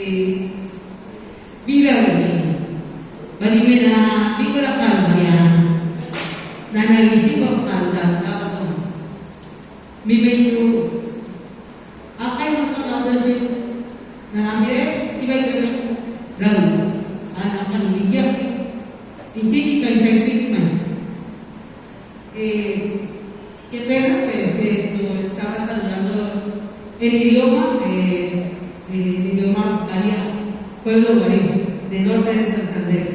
Eh, Mira, bari mena bikora kalmaya nanarishi ko kanda kato mi bentu akai masala dashi nanamire sibai ko ram akan media inci kai sai treatment que pena pues esto estaba saludando el idioma Garia, pueblo Garia, del norte de Santander,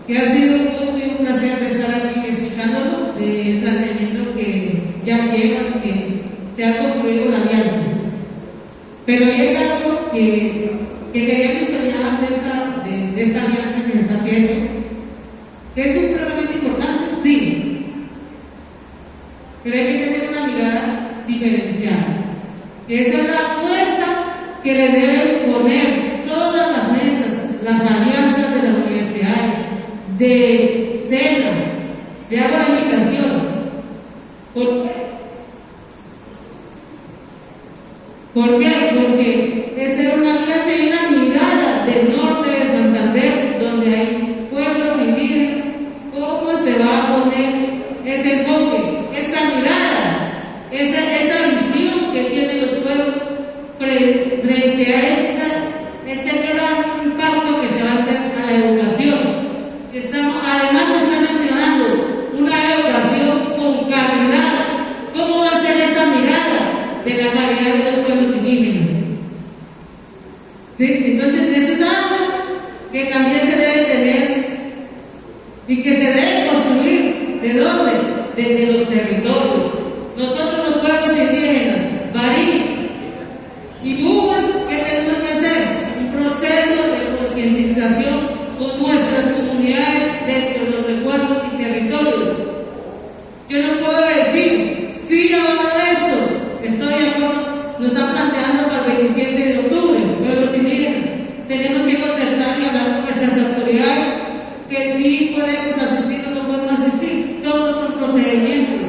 que ha sido un placer de estar aquí escuchándolo, el planteamiento que ya lleva, que se ha construido una alianza. Pero hay algo que quería mencionar de esta alianza que se está haciendo, que es supremamente importante, sí, pero hay que tener una mirada diferenciada, que esa es la apuesta que le deben poner todas las mesas, las alianzas de las universidades, de SENA, le hago la invitación. ¿Por qué? Porque esa es una alianza y una mirada del norte de Santander, donde hay pueblos indígenas. ¿Cómo se va a poner ese enfoque, esa mirada, esa visión que tienen los pueblos frente a este gran impacto que se va a hacer a la educación? Además se está mencionando una educación con calidad. ¿Cómo va a ser esa mirada de la calidad de los pueblos indígenas? ¿Sí? Entonces eso es algo que también se debe tener y que se debe construir. ¿De dónde? Desde los territorios. Nosotros los pueblos indígenas, Barí y Bugas, ¿qué tenemos que hacer? Un proceso de concientización con nuestras comunidades dentro de los recuerdos y territorios. Yo no puedo decir, sí, ahora esto, estoy de acuerdo, nos están planteando para el 27 de octubre, pueblos indígenas. Tenemos que concertar y hablar con nuestras autoridades, que sí podemos asistir o no podemos asistir. Todos son procedimientos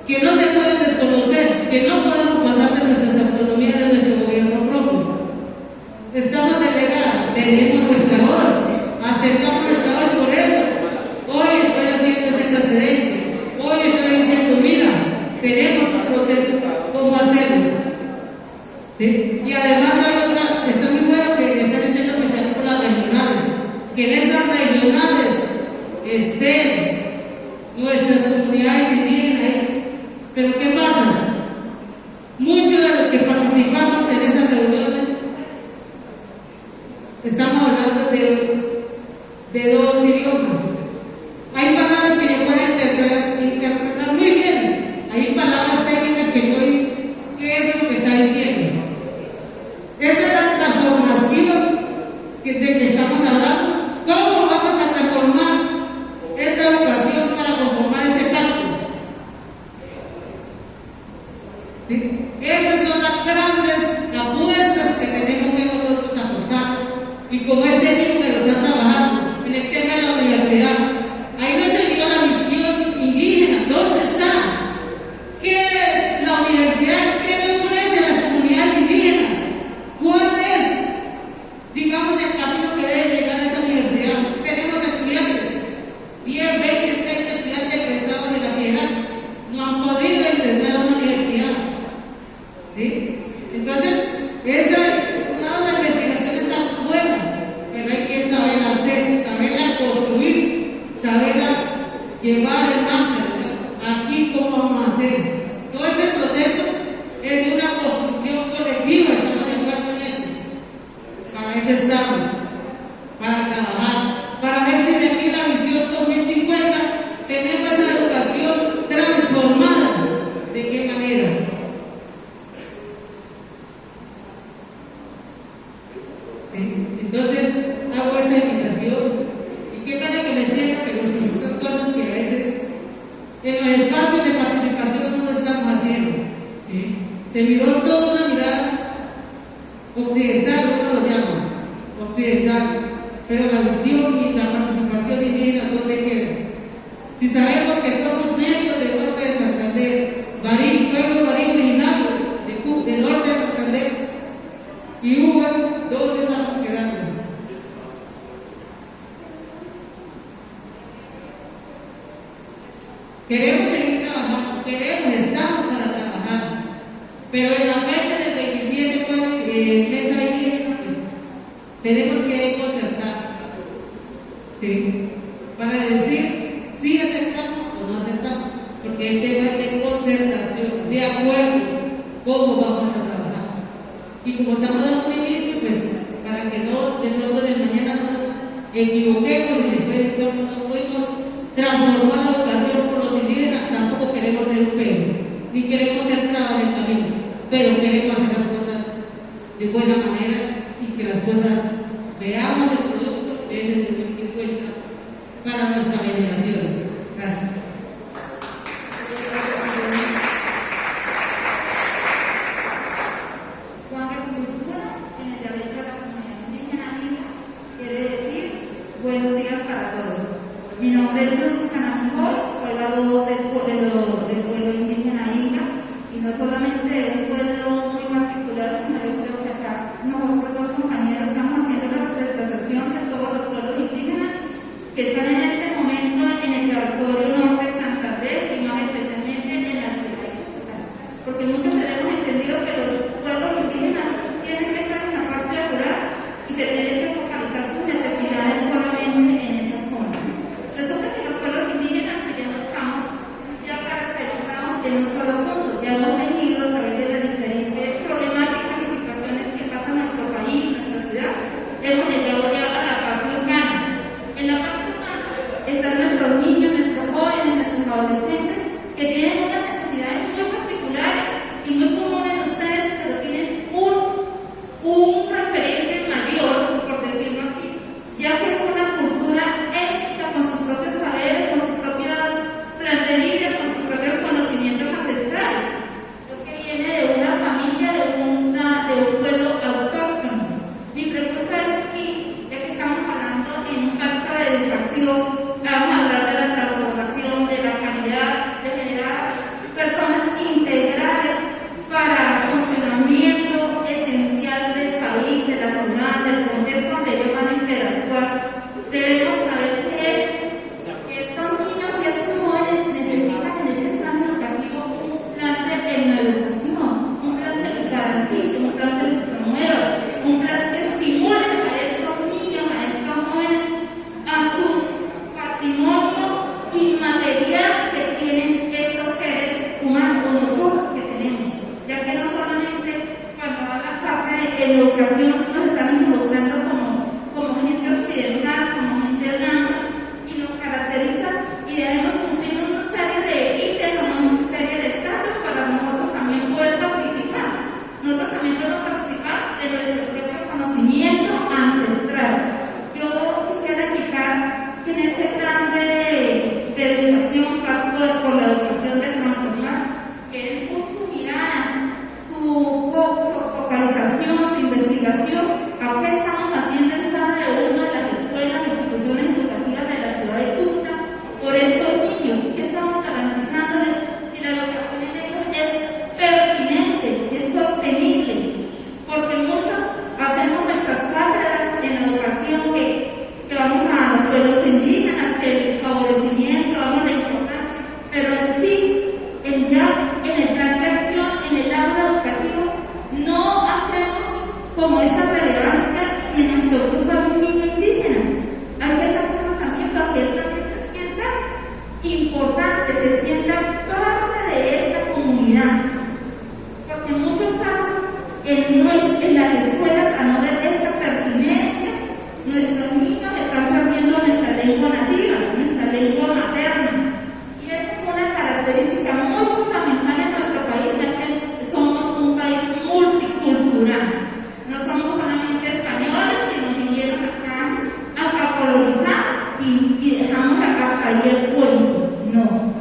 que no se pueden desconocer, que no podemos pasar de nuestras autonomías, de nuestro gobierno propio. Estamos delegados, tenemos nuestra voz, aceptamos nuestra voz. Por eso hoy estoy haciendo ese precedente, hoy estoy diciendo, mira, tenemos un proceso, ¿cómo hacerlo? ¿Sí? Y además hay otra, está muy bueno que están diciendo que se por las regionales, que en esas regionales estén nuestras comunidades indígenas. Pero ¿qué pasa? Muchos de los que participamos en esas reuniones estamos hablando de dos idiomas. Hay palabras que yo puedo interpretar muy bien. Hay palabras técnicas que ¿qué es lo que está diciendo? Esa es la transformación de que estamos hablando. ¿Cómo vamos a transformar esta educación para conformar ese pacto? ¿Sí? Esas son las grandes apuestas que tenemos que nosotros apostar. Y como este libro lo está trabajando en el tema de la universidad, ahí no se dio la visión indígena. ¿Dónde está? ¿Qué la universidad, qué le ofrece a las comunidades indígenas? ¿Cuál es, digamos, el camino que debe llegar a esa universidad? Tenemos estudiantes, 10, 20, 30 estudiantes egresados de bachillerato, no han podido ingresar a una universidad. ¿Sí? Entonces, la investigación está buena, pero hay que saberla hacer, saberla construir, saberla llevar en marcha. Aquí, ¿cómo vamos a hacer? Todo ese proceso es de una construcción colectiva, estamos de acuerdo en eso. Para eso estamos, para trabajar, para ver si de aquí la visión 2050 tenemos esa educación transformada. ¿De qué manera? Entonces hago esa invitación y qué pena que me sienta, pero son cosas que a veces en los espacios de participación no lo estamos haciendo. ¿Sí? Se miró todo queremos seguir trabajando, estamos para trabajar, pero en la fecha del 27, mes ahí, pues, tenemos que concertar, ¿sí? Para decir si aceptamos o no aceptamos, porque el tema es de concertación, de acuerdo, cómo vamos a trabajar. Y como estamos dando un inicio, pues, para que no, de pronto de mañana no nos equivoquemos y después no podemos transformar la educación por los indígenas, tampoco queremos ser un perro, ni queremos ser trabas en el camino, pero queremos hacer las cosas de buena manera y que las cosas veamos el producto desde el 2050 para nuestra generación. Gracias. Con agricultura en el dialecto de la comunidad indígena Inga quiere decir buenos días para todos. Mi nombre es Luz Canamijol, soy la voz del pueblo indígena Inga, y no solamente de un pueblo muy particular, sino yo creo que acá nosotros dos compañeros estamos haciendo la representación de todos los pueblos indígenas que están en este momento en el territorio norte de Santander y más especialmente en la ciudad de Cúcuta, porque muchos tenemos entendido que los pueblos indígenas tienen que estar en la parte rural y se tienen que focalizar sus necesidades solamente en esa zona. Resulta que los pueblos indígenas que ya no estamos ya caracterizados en un solo punto, ya hemos venido a través de las diferentes problemáticas y situaciones que pasa en nuestro país, nuestra ciudad, hemos llegado ya a la parte urbana. En la parte urbana están nuestros niños, nuestros jóvenes, nuestros adolescentes que tienen unas necesidades muy particulares y muy comunes de ustedes, pero tienen un referente mayor, por decirlo así, ya que es una cultura étnica con sus propios saberes, con sus propias plantas de vida, con sus propios conocimientos ancestrales. Yo que viene de una familia, de un pueblo autóctono. Mi pregunta es aquí, ya que estamos hablando en un pacto de educación, vamos a hablar de la transformación, de la calidad, de generar personas integrales para el funcionamiento esencial del país, de la ciudad, del contexto donde ellos van a interactuar. Debemos saber que estos niños y estos jóvenes necesitan en este plan educativo un plan de educación, un plan que les garantice, un plan que les promueva, un plan que estimule a estos niños, a estos jóvenes, a su patrimonio inmaterial que tienen estos seres humanos, o nosotros que tenemos, ya que no solamente cuando hablan parte de educación nos están involucrando como gente occidental, como gente blanca, y nos caracteriza y debemos cumplir una serie de ítems, una serie de estatus para nosotros también poder participar. Nosotros también podemos participar de nuestro propio conocimiento ancestral. Yo quisiera indicar que en este plan de educación, pacto por la educación de transformar, que es su mirada, su focalización, su investigación, a qué estamos haciendo en cada una de las escuelas, instituciones educativas de la ciudad de Cúcuta por estos niños, qué estamos garantizándoles, si la educación en ellos es pertinente, si es sostenible, porque muchos hacemos nuestras cátedras en la educación que vamos a los pueblos indígenas, que el favorecimiento, vamos a la importancia, pero sí, en el plan de acción, en el aula educativo, no hacemos como esa relevancia si en nuestro grupo hay un niño indígena. Hay que sacarlo también para que él también se sienta importante, se sienta parte de esta comunidad. Porque en muchos casos, en las escuelas, a no ver esta pertinencia, nuestros niños están perdiendo nuestra lengua nativa, nuestra lengua materna. Y es una característica muy fundamental en nuestro país, ya que somos un país multicultural. No somos solamente españoles que nos vinieron acá a colonizar y dejamos acá hasta ahí el cuento. No.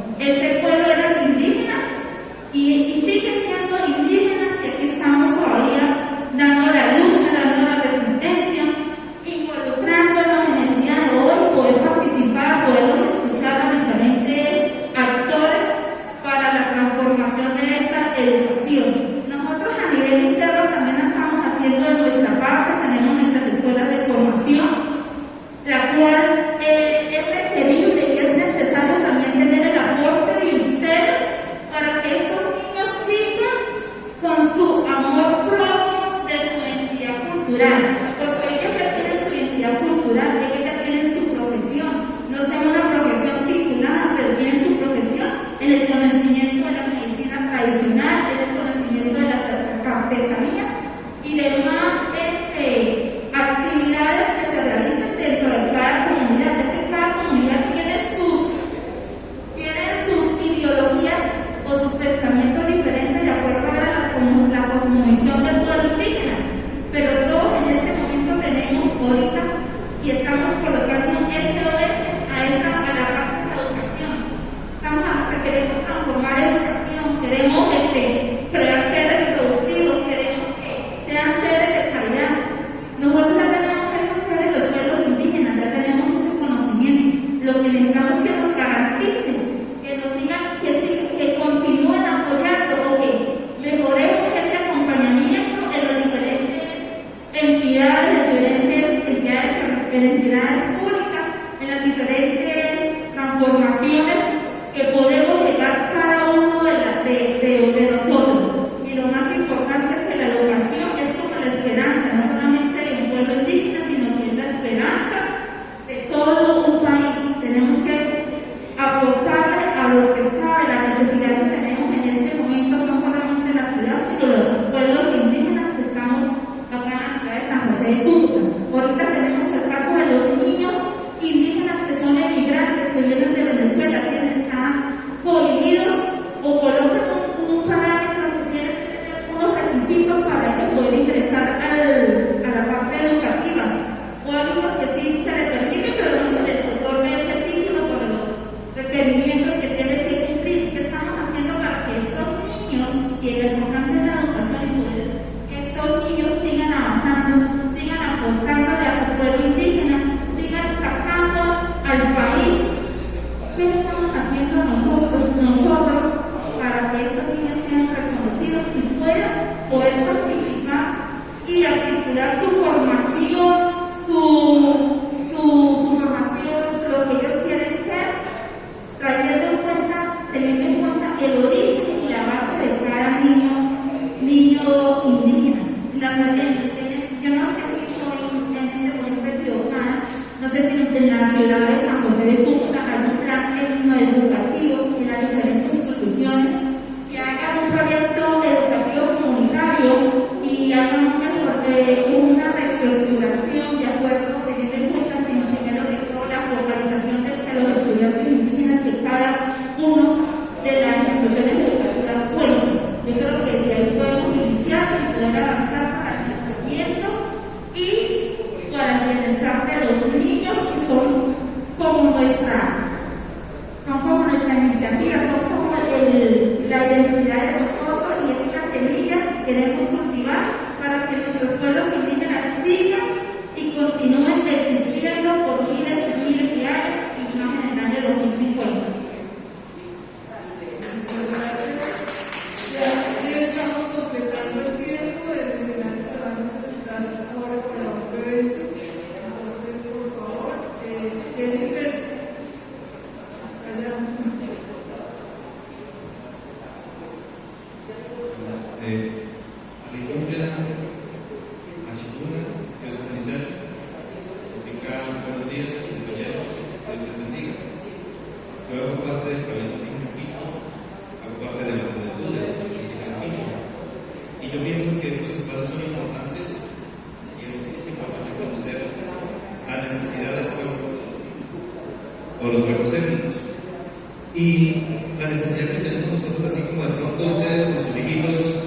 Y la necesidad que tenemos nosotros, así como de pronto ustedes con sus hijitos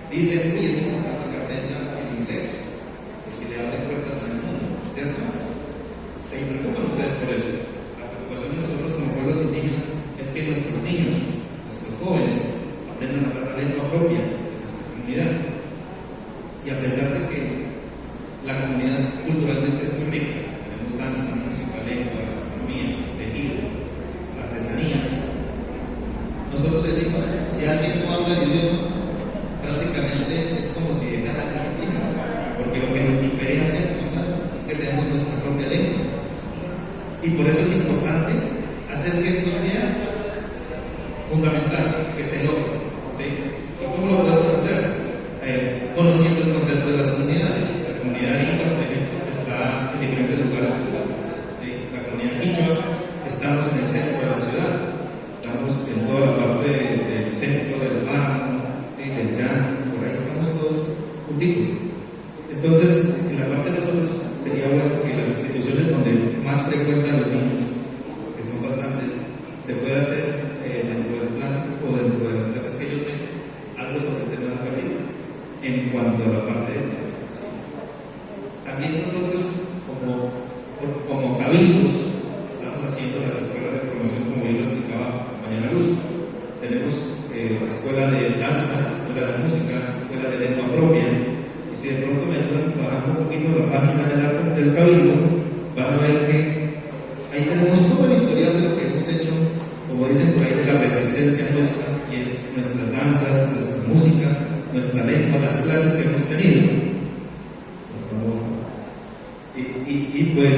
dicen, uy, es importante que aprendan el inglés, porque le abre puertas al mundo, ¿cierto? Se preocupan ustedes por eso. La preocupación de nosotros como pueblos indígenas es que nuestros niños, nuestros jóvenes, aprendan a hablar la lengua propia de nuestra comunidad. Y a pesar de que la comunidad culturalmente es muy rica, tenemos danza, música, lengua, gastronomía, tejido, artesanías, nosotros decimos, si alguien no habla el idioma, prácticamente es como si dejara de ser indígena, porque lo que nos diferencia es que tenemos nuestra propia lengua. Y por eso es importante hacer que esto sea fundamental, que se logre. ¿Sí? ¿Y cómo lo podemos hacer? Conociendo el contexto de las comunidades. La comunidad inca, por ejemplo, está en diferentes lugares del mundo. ¿Sí? La comunidad quichua, estamos en el centro de la ciudad, estamos en toda la parte del centro del páramo, ¿sí? Del llano, por ahí estamos todos juntitos. Entonces, en la parte de nosotros sería bueno que las instituciones donde más frecuentan los niños, que son bastantes, se pueda hacer dentro del plan o dentro de las clases que ellos ven, algo sobre el tema educativo en cuanto a la parte de también nosotros como cabildos estamos haciendo las escuelas de formación, como bien lo explicaba mañana Luz. Tenemos escuela de danza, escuela de música, escuela de lengua propia. Y si de pronto me ayudan bajando un poquito la página del cabildo, van a ver que ahí tenemos todo el historial de lo que hemos hecho, como dicen por ahí, de la resistencia nuestra, y es nuestras danzas, nuestra música, nuestra lengua, las clases que hemos tenido. Y pues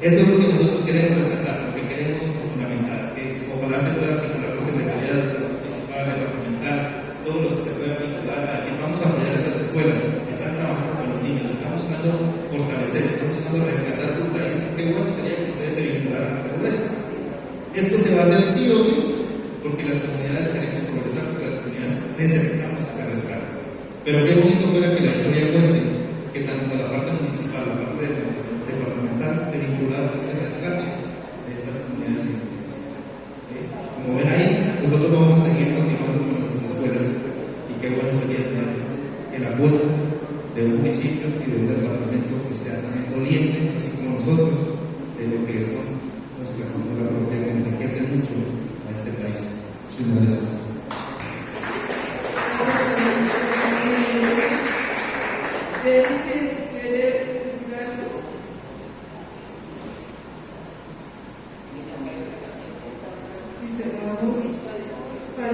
eso es lo que nosotros queremos rescatar, lo que queremos fundamentar, que es ojalá se pueda articular con Secretaría de Educación Municipal, departamental, todos los que se puedan vincular a decir, vamos a apoyar estas escuelas, están trabajando con los niños, están buscando fortalecer, están buscando rescatar sus países. Qué bueno sería que ustedes se vincularan a todo esto. Esto se va a hacer sí o sí, porque las comunidades queremos progresar, porque las comunidades necesitamos este rescate. Pero qué bonito fuera que la historia cuente que tanto la parte municipal, la parte departamental se vincularon a ese rescate de estas comunidades indígenas. Como ven ahí, nosotros vamos a seguir continuando con nuestras escuelas y qué bueno sería tener el apoyo de un municipio y de un departamento que sea también doliente, así como nosotros, de lo que son nuestra cultura propia, que enriquece mucho a este país. Muchas gracias. Y cerramos para